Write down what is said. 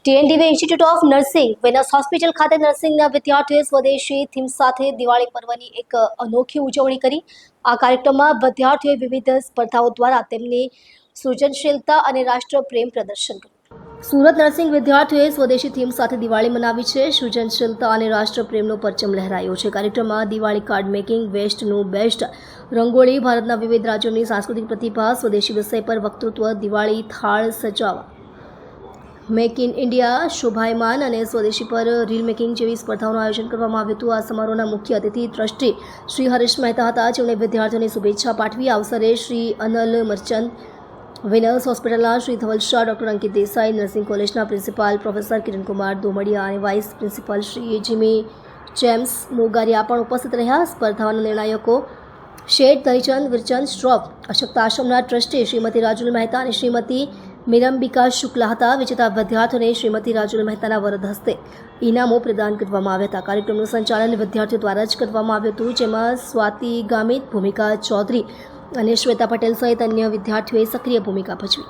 ટીએનડીવી institute of nursing વેનસ hospital ખાતે નર્સિંગના વિદ્યાર્થીઓએ સ્વદેશી થીમ સાથે દિવાળી પર્વની એક અનોખી ઉજવણી કરી। આ કાર્યક્રમમાં વિદ્યાર્થીઓએ વિવિધ સ્પર્ધાઓ દ્વારા તેમની સૃજનશીલતા અને રાષ્ટ્રપ્રેમ પ્રદર્શન કર્યું। સુરત નર્સિંગ વિદ્યાર્થીઓએ સ્વદેશી થીમ સાથે દિવાળી મનાવી છે। સૃજનશીલતા અને રાષ્ટ્રપ્રેમનો પરચમ લહેરાયો છે। કાર્યક્રમમાં દિવાળી કાર્ડ મેકિંગ, વેસ્ટનું બેસ્ટ, રંગોળી, ભારતના વિવિધ રાજ્યોની સાંસ્કૃતિક પ્રતિભા, સ્વદેશી વિષય પર વક્તૃત્વ, દિવાળી થાળ સજાવવા, મેક ઇન ઇન્ડિયા, શોભાયમાન અને સ્વદેશી પર રીલ મેકિંગ જેવી સ્પર્ધાઓનું આયોજન કરવામાં આવ્યું હતું। આ સમારોહના મુખ્ય અતિથિ ટ્રસ્ટી શ્રી હરીશ મહેતા હતા, જેમણે વિદ્યાર્થીઓને શુભેચ્છા પાઠવી। આ અવસરે શ્રી અનલ મર્ચન્ટ, વિનસ હોસ્પિટલના શ્રી ધવલ શાહ, ડૉક્ટર અંકિત દેસાઈ, નર્સિંગ કોલેજના પ્રિન્સિપાલ પ્રોફેસર કિરણકુમાર દોમડિયા અને vice principal Shri Jimmy James Mogariya પણ ઉપસ્થિત રહ્યા। સ્પર્ધાઓના નિર્ણાયકો શેઠ ધરીચંદ વિરચંદ શ્રોફ, અશક્ત આશ્રમના ટ્રસ્ટી શ્રીમતી રાજુલ મહેતા અને શ્રીમતી મિરંબિકા શુક્લા હતા। વિજેતા વિદ્યાર્થીઓને શ્રીમતી રાજુલ મહેતાના વરદ હસ્તે ઇનામો પ્રદાન કરવામાં આવ્યા હતા। કાર્યક્રમનું સંચાલન વિદ્યાર્થીઓ દ્વારા જ કરવામાં આવ્યું હતું, જેમાં સ્વાતિ ગામિત, ભૂમિકા ચૌધરી અને શ્વેતા પટેલ સહિત અન્ય વિદ્યાર્થીઓએ સક્રિય ભૂમિકા ભજવી।